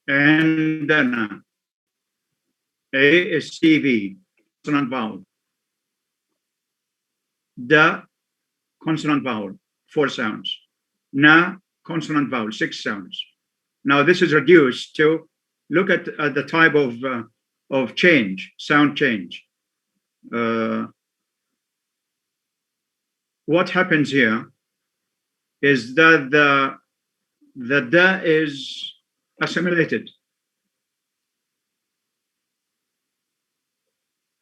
عندنا. A is CV, consonant vowel. Da, consonant vowel, 4 sounds. Na, consonant vowel, 6 sounds. Now this is reduced to look at the type of change, sound change. What happens here is that the da is assimilated.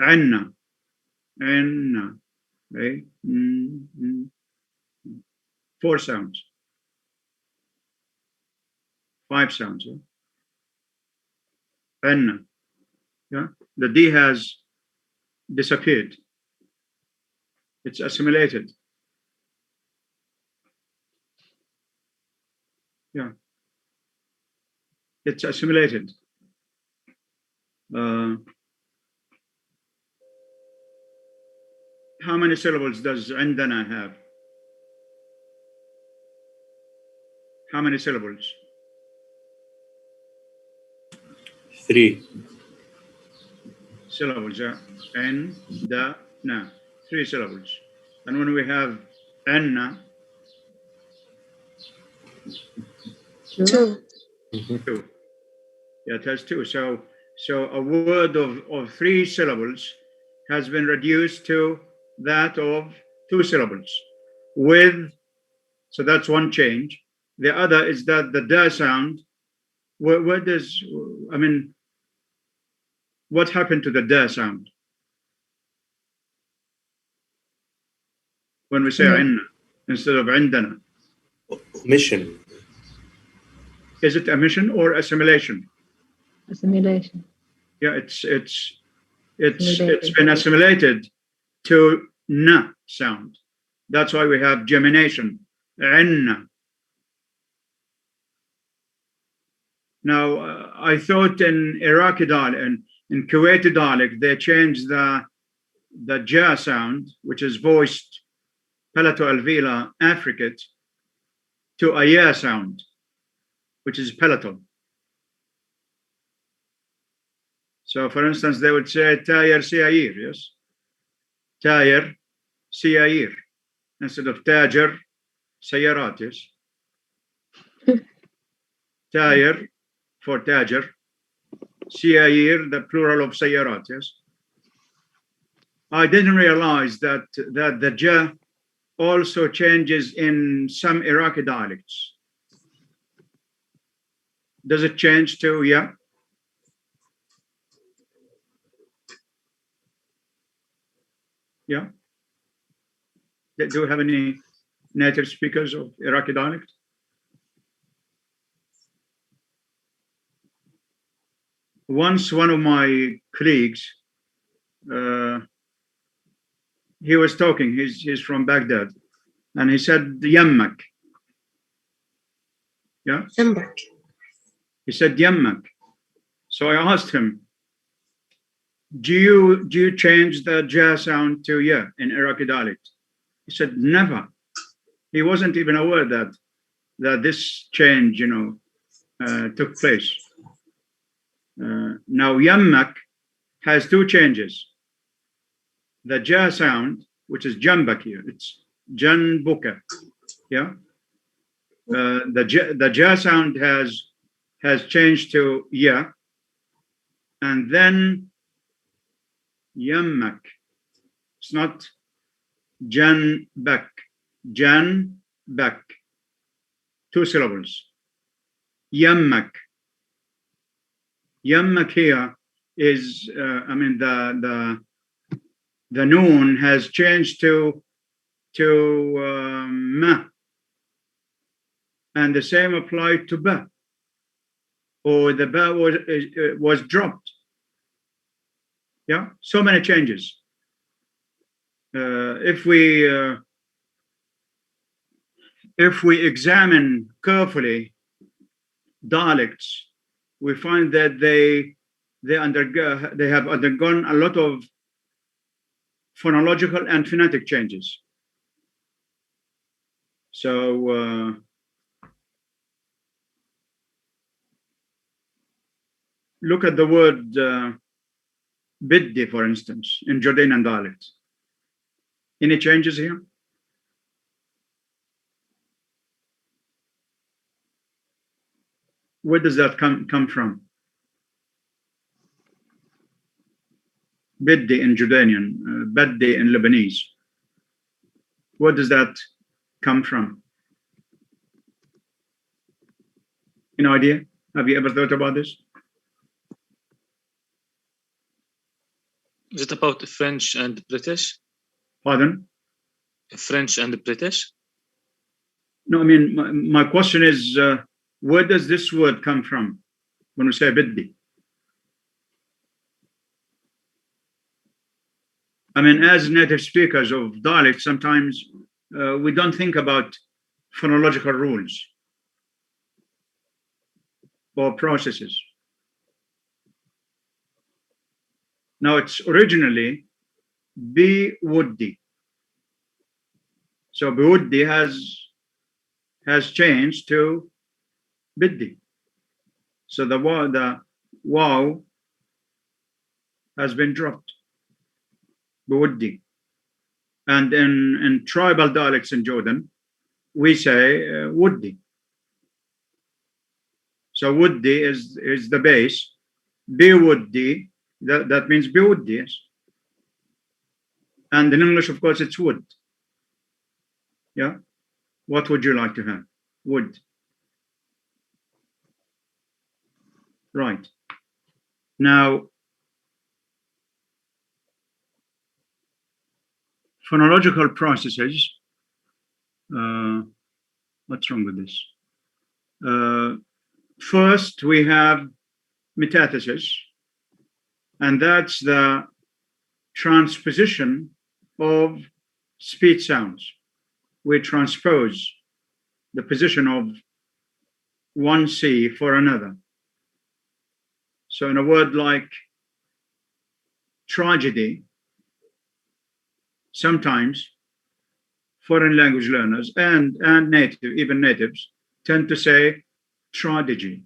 Anna, anna, right? 4 sounds. 5 sounds. Yeah? Anna, yeah. The D has disappeared. It's assimilated. Yeah. It's assimilated. How many syllables does عندنا have? How many syllables? 3 syllables, yeah. عندنا, 3 syllables. And when we have anna, 2. 2. Yeah, it has 2. So a word of 3 syllables has been reduced to that of 2 syllables. So that's one change. The other is that the da sound, where does, I mean, what happened to the da sound? When we say عنا instead of عندنا. omission. Is it omission or assimilation? Assimilation. Yeah, it's been assimilated to na sound. That's why we have gemination. عنا. Now, I thought in Iraqi dialect and in Kuwaiti dialect, they changed the ja sound, which is voiced palato-alveolar affricate, to a ya sound, which is palatal. So, for instance, they would say tayar siayir, yes? Tayar siayir, instead of tajar sayarat, yes? Tayar for tajar, siayir, the plural of sayarat, yes? I didn't realize that the ja also changes in some Iraqi dialects. Does it change to ya? Yeah. Do we have any native speakers of Iraqi dialect? Once one of my colleagues, he was talking, he's from Baghdad, and he said yammak. Yeah? Yammak. He said yammak. So I asked him, do you change the ja sound to ya in Iraqi dialect? He said never. He wasn't even aware that this change, took place. Now yammak has 2 changes. The ja sound, which is jambak here, it's janbuka. Yeah. The ja sound has changed to ya, and then yammak. It's not janbak. Janbak. 2 syllables. Yammak. Yammak here is, the noon has changed to ma, and the same applied to ba, or the ba was dropped. Yeah, so many changes. If we examine carefully dialects, we find that they have undergone a lot of phonological and phonetic changes. So look at the word biddi, for instance, in Jordanian dialect. Any changes here? Where does that come from? Biddi in Jordanian, baddi in Lebanese. Where does that come from? Any idea? Have you ever thought about this? Is it about French and British? Pardon? French and British? No, I mean, my question is, where does this word come from when we say biddi? I mean, as native speakers of dialect, sometimes we don't think about phonological rules or processes. Now, it's originally biwuddi. So biwuddi has changed to biddi. So the waw has been dropped. Biwuddi. And in tribal dialects in Jordan, we say wuddi. So wuddi is the base. Biwuddi, that means biwuddi, yes. And in English, of course, it's wood. Yeah. What would you like to have? Wood. Right. Now, phonological processes. What's wrong with this? First, we have metathesis, and that's the transposition of speech sounds. We transpose the position of one C for another. So in a word like tragedy, sometimes foreign language learners and even natives tend to say tragedy.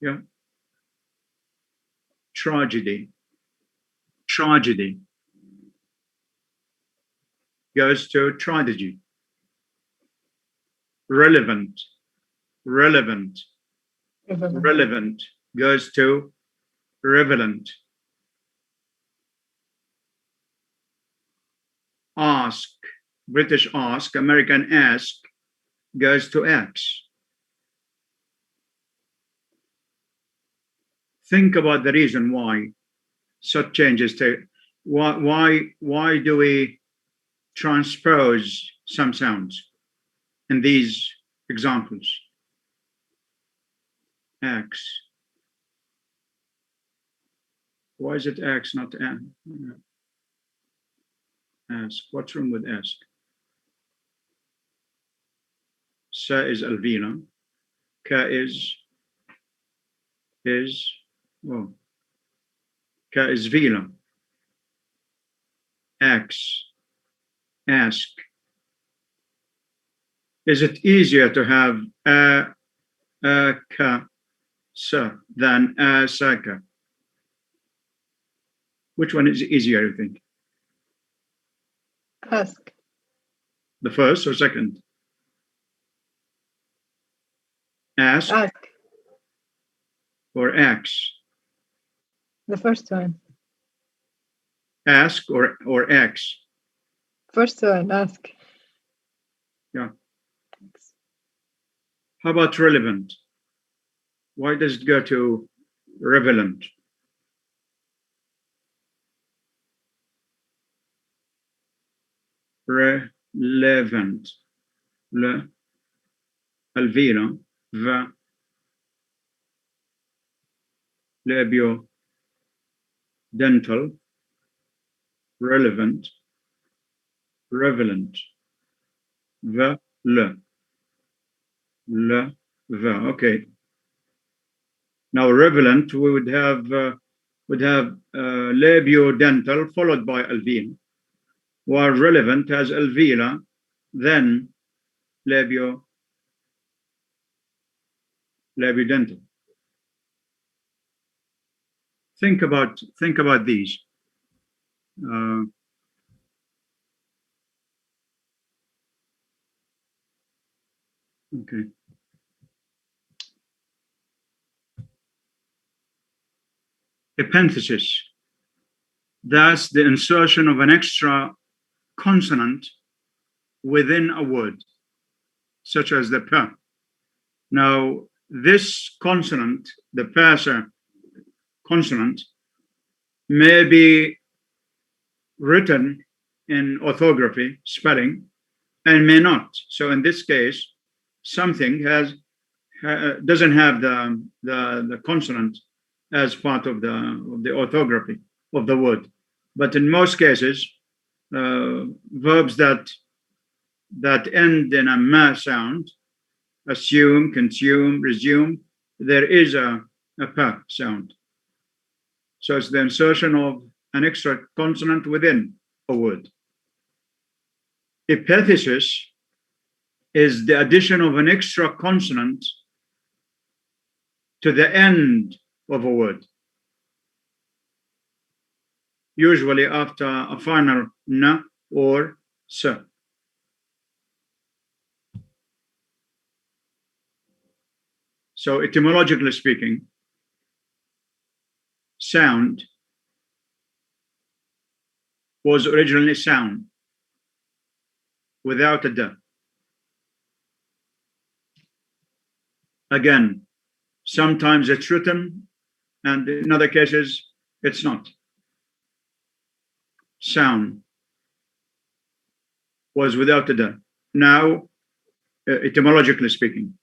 Yeah. Tragedy. Tragedy goes to tragedy. Relevant. Relevant. Relevant goes to relevant. Ask, British ask, American ask goes to X. Think about the reason why such changes take. Why do we transpose some sounds in these examples? X. Why is it X, not N? Ask. What's wrong with ask? Sa is alveolar. Ka is oh. Ka is velar. X. Ask. Is it easier to have ka sa than saka? Which one is easier, you think? Ask. The first or second? Ask. Ask. Or X? The first one. Ask or X? First one, ask. Yeah. How about relevant? Why does it go to relevant? Relevant. Le alveolar. Va. Labio. Dental. Relevant. Relevant. Va. Le. Le. Va. Okay. Now relevant, we would have labiodental followed by alveolar. were relevant as alveolar, then labiodental. Think about these. Okay. Epenthesis. That's the insertion of an extra consonant within a word, such as the P. Now, this consonant, the passer consonant, may be written in orthography, spelling, and may not. So in this case, something doesn't have the consonant as part of the orthography of the word. But in most cases, verbs that end in a ma sound, assume, consume, resume, there is a pa sound. So it's the insertion of an extra consonant within a word. Epenthesis is the addition of an extra consonant to the end of a word, usually after a final na or sa. So etymologically speaking, sound was originally sound without a da. Again, sometimes it's written, and in other cases, it's not. Sound was without a da. Now, etymologically speaking,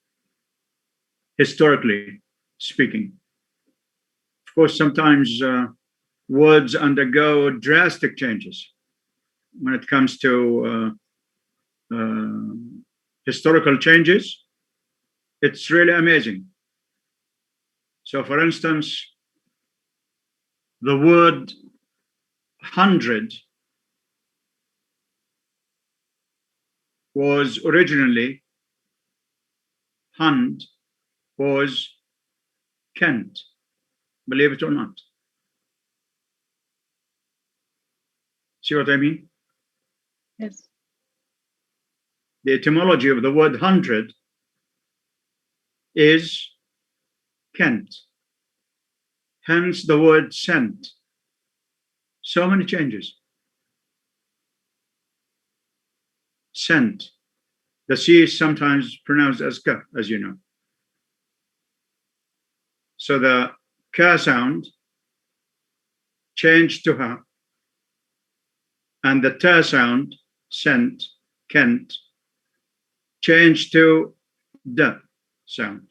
historically speaking, of course, sometimes words undergo drastic changes when it comes to historical changes. It's really amazing. So, for instance, the word 100 was originally Hund was Kent, believe it or not. See what I mean? Yes. The etymology of the word 100 is Kent, hence the word sent. So many changes. Sent. The C is sometimes pronounced as K, as you know. So the K sound changed to Ha, and the T sound, sent, Kent, changed to D sound.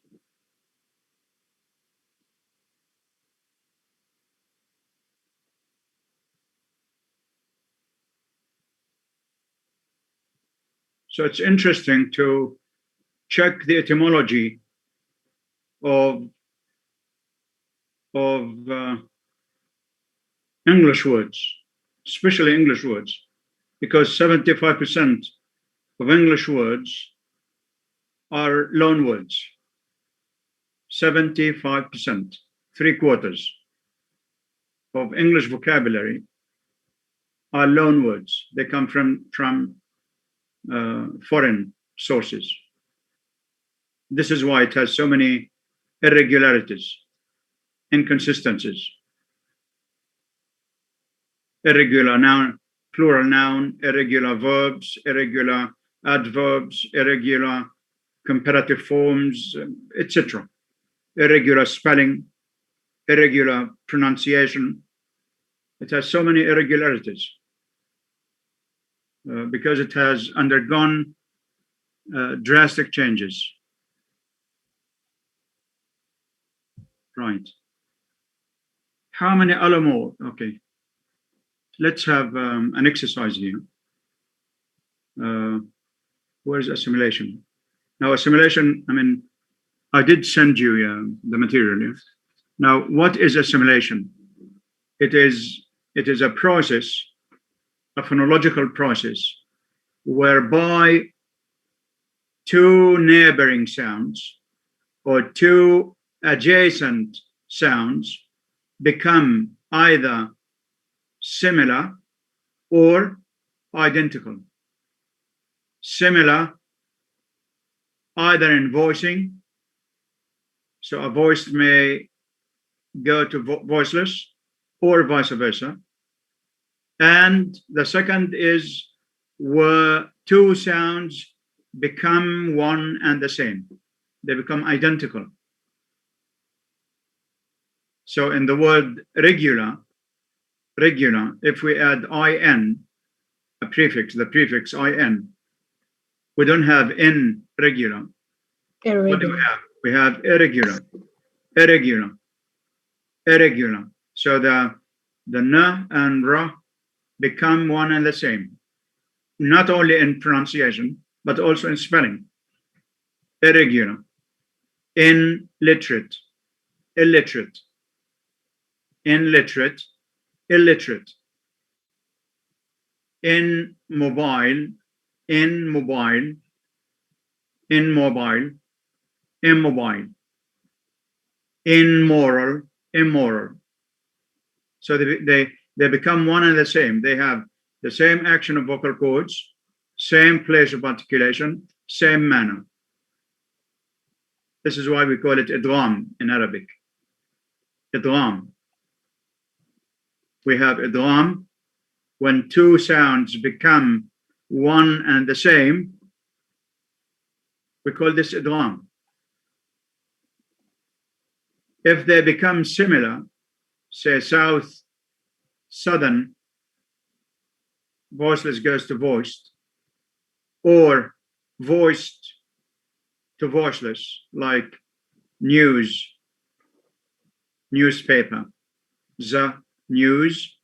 So it's interesting to check the etymology of English words, especially English words, because 75% of English words are loan words. 75%, 3/4 of English vocabulary are loan words. They come from foreign sources. This is why it has so many irregularities, inconsistencies. Irregular noun, plural noun, irregular verbs, irregular adverbs, irregular comparative forms, etc. Irregular spelling, irregular pronunciation. It has so many irregularities because it has undergone drastic changes. Right. How many other more? Okay. Let's have an exercise here. Where's assimilation? Now, assimilation, I mean, I did send you the material here. Now, what is assimilation? It is a process a phonological process whereby two neighboring sounds or two adjacent sounds become either similar or identical. Similar either in voicing, so a voice may go to voiceless, or vice versa. And the second is where two sounds become one and the same. They become identical. So in the word regular, if we add in, a prefix, the prefix in, we don't have in regular. What do we have? We have irregular. So the n and ra become one and the same, not only in pronunciation, but also in spelling. Irregular, illiterate, illiterate, immobile, immobile, immoral. So they become one and the same. They have the same action of vocal cords, same place of articulation, same manner. This is why we call it idgham in Arabic. Idgham. We have idgham when two sounds become one and the same. We call this idgham. If they become similar, say southern, voiceless goes to voiced, or voiced to voiceless, like newspaper. The news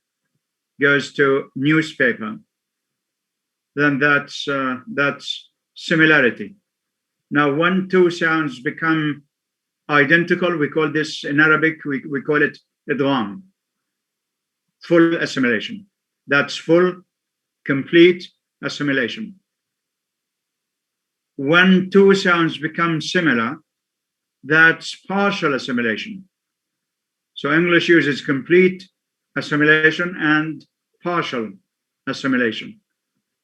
goes to newspaper. Then that's similarity. Now, when two sounds become identical, we call this in Arabic, we call it idgham, full assimilation. That's full, complete assimilation. When two sounds become similar, that's partial assimilation. So English uses complete assimilation and partial assimilation.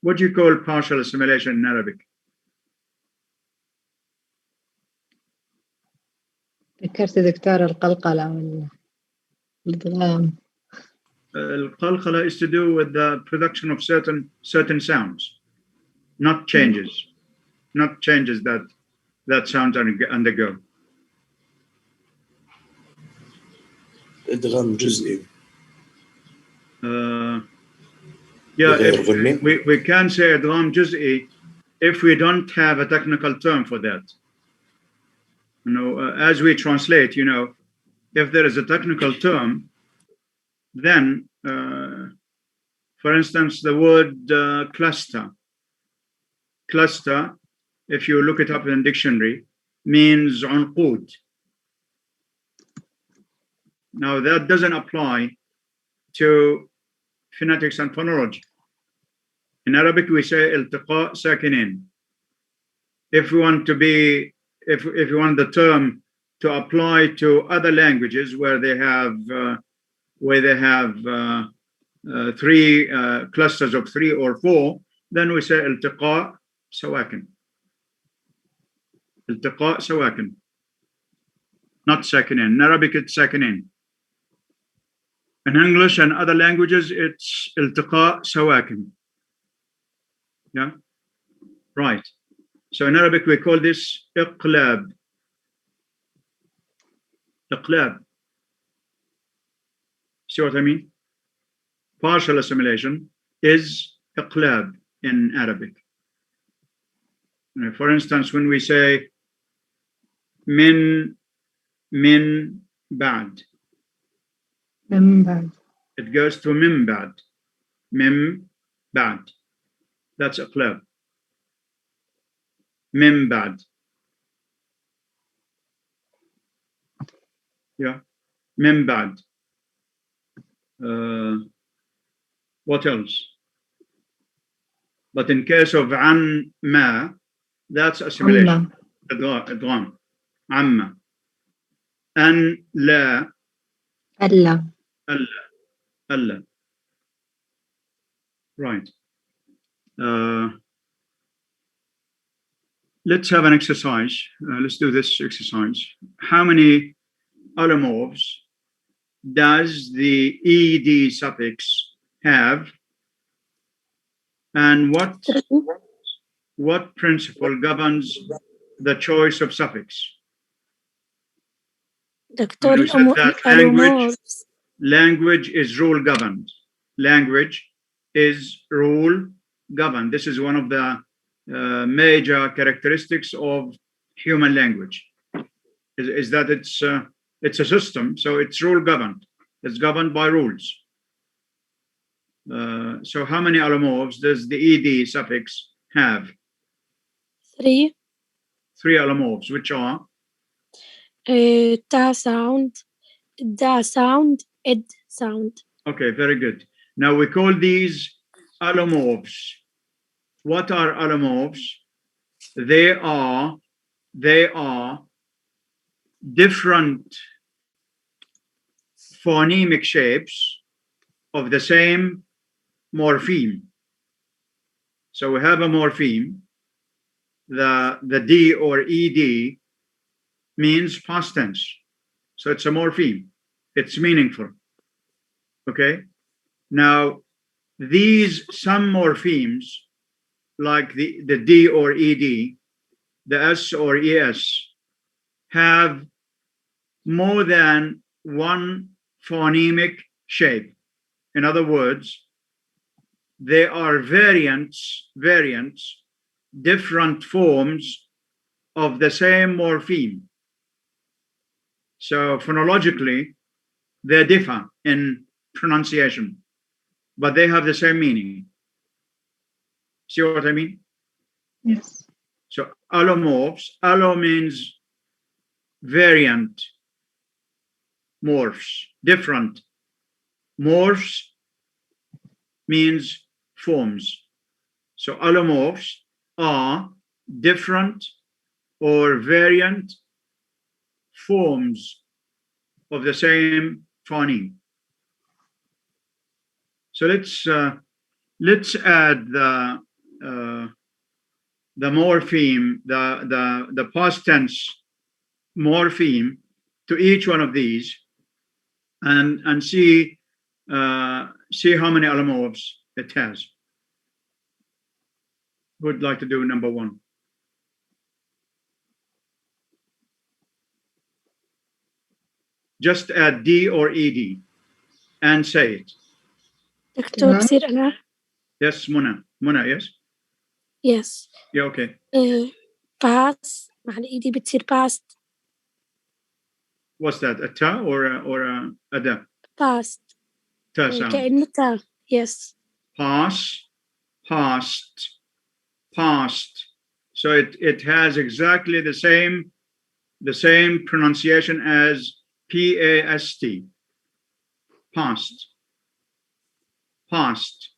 What do you call partial assimilation in Arabic? ذكرت دكتور القلقلة والإدغام. القلقلة is to do with the production of certain sounds, not changes, that sounds undergo. إدغام جزئي. Yeah, we can say idgham juz'i if we don't have a technical term for that. You know, as we translate, you know, if there is a technical term, then, for instance, the word cluster. Cluster, if you look it up in the dictionary, means unqud. Now that doesn't apply to phonetics and phonology. In Arabic, we say iltiqa sakinin. If we want to be, if you want the term to apply to other languages where they have three clusters of 3 or 4, then we say iltiqa sawakin. Iltiqa sawakin. Not sakinin. In Arabic, it's sakinin. In English and other languages, it's iltiqa sawakin. Yeah, right. So in Arabic, we call this iqlab. Iqlab. See what I mean? Partial assimilation is iqlab in Arabic. For instance, when we say min ba'd, it goes to mim ba'd. That's iqlab. Mim ba'd. Yeah, mim ba'd. What else? But in case of عن ما, that's assimilation. عما إدغام. عما. أن لا ألا ألا. Right. Let's have an exercise. Let's do this exercise. How many allomorphs does the ed suffix have, and what principle governs the choice of suffix? دكتور You said that الألومورفز language is rule governed. Language is rule governed. This is one of the major characteristics of human language. Is that it's a system, so it's rule governed. It's governed by rules. So how many allomorphs does the ed suffix have? 3 3 allomorphs, which are تا sound دا sound ed sound. okay, very good. Now we call these allomorphs. What are allomorphs? They are different phonemic shapes of the same morpheme. So we have a morpheme. The D or ED means past tense. So it's a morpheme. It's meaningful. Okay. Now, some morphemes, like the D or ED, the S or ES, have more than one phonemic shape. In other words, they are variants, different forms of the same morpheme. So phonologically, they differ in pronunciation, but they have the same meaning. See what I mean? Yes. So allomorphs, allo means variant, morphs, different. Morphs means forms. So allomorphs are different or variant forms of the same phoneme. So let's add the morpheme, the past tense morpheme to each one of these, and see how many allomorphs it has. Who would like to do number 1? Just add D or ED and say it. دكتور تمام. بصير أنا. Yes, Mona, yes? Yes. Yeah, okay. Pass مع الإيدي بتصير past. What's that, a ta or a da? past. Ta sound. كأنه تا. Yes. Past. So it has exactly the same pronunciation as PAST. Past. PAST,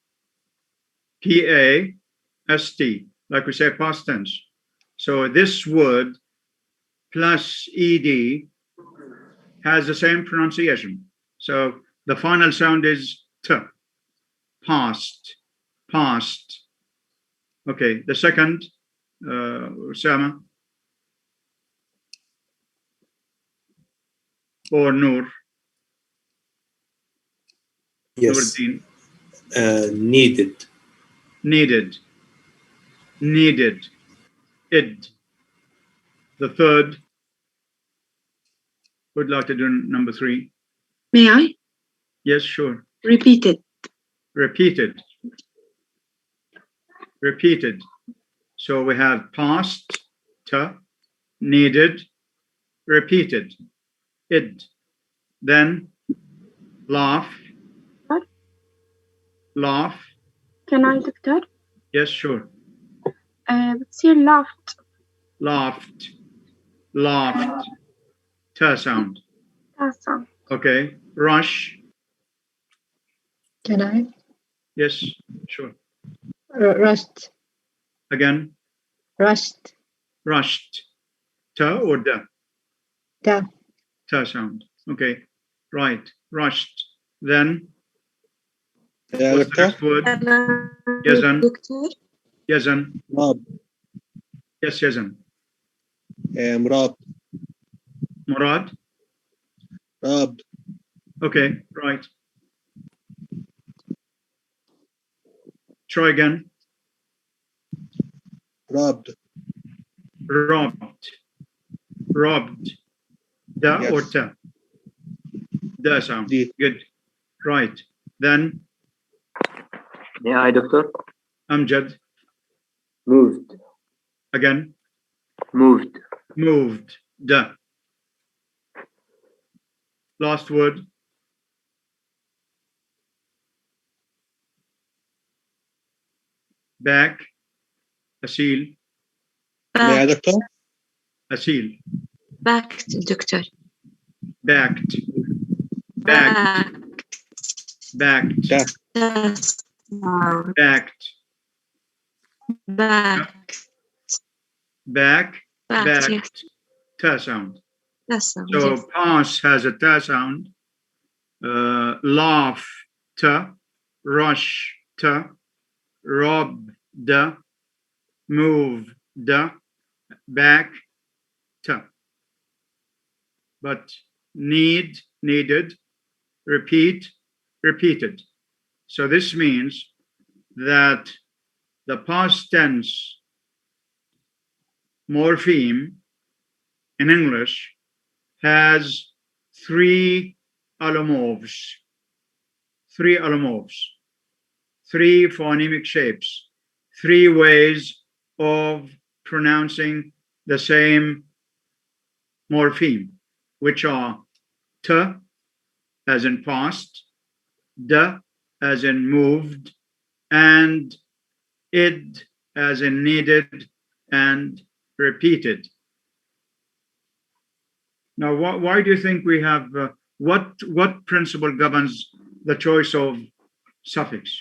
like we say past tense. So this word plus ED has the same pronunciation. So the final sound is T. Past. Okay, the second, Usama or Noor. Yes. Nuruddin. Needed. Needed. Id. The third. Would like to do number 3? May I? Yes, sure. Repeated. Repeated. So we have past, ta, needed, repeated, id. Then laugh. Can I, دكتور؟ Yes, sure. بتصير laughed. Ta sound. Awesome. Okay. Rush. Can I? Yes, sure. Rushed. Again, Rushed. rushed. Ta or da? Da. Ta sound. Okay, right. Rushed. Then, يا what's the دكتور next word? Yazan. دكتور Yazan. مراد Yes, Yazan. مراد Murad. راب Okay, right. Try again. رابد Robbed. Robbed. Da Yes. or ta? Da sound. D. Good. Right. Then, Yeah, I doctor. Amjad. Moved. Again. Moved. Moved. Da. Last word. Back. Asil. يا دكتور Asil. backed دكتور Backed. Backed. Backed. Backed. Back. Backed. Ta sound. So pass has a ta sound. Laugh. Ta. Rush. Ta. Rob. Da. Move. Da. Back. Ta. But need. Needed. Repeat. Repeated. So this means that the past tense morpheme in English has three allomorphs, three phonemic shapes, three ways of pronouncing the same morpheme, which are t as in past, d as in moved, and id as in needed and repeated. Now, why do you think we have, what principle governs the choice of suffix?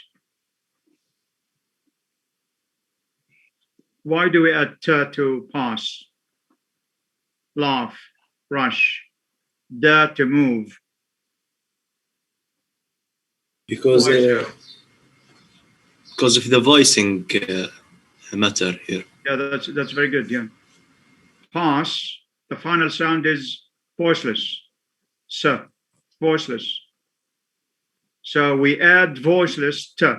Why do we add t to pass, laugh, rush, da to move? Because Why so? because of the voicing matter here. Yeah, that's very good. Yeah, pass. The final sound is voiceless. So, voiceless. So we add voiceless t.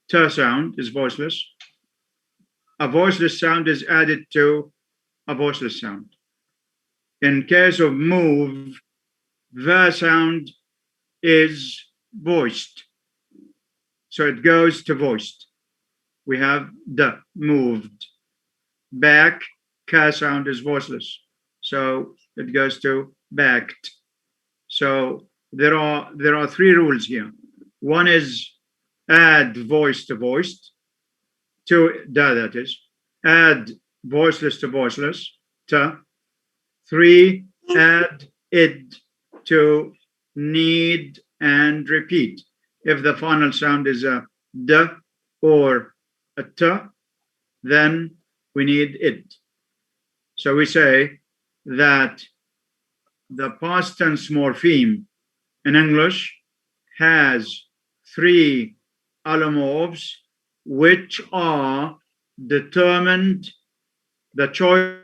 T sound is voiceless. A voiceless sound is added to a voiceless sound. In case of move, the sound is voiced. So it goes to voiced. We have the moved. Back, ka sound is voiceless. So it goes to backed. So there are three rules here. One is add voice to voiced. Two, da that is. Add voiceless to voiceless. Ta. Three, add id to need and repeat. If the final sound is a d or a t, then we need id. So we say that the past tense morpheme in English has three allomorphs which are determined, the choice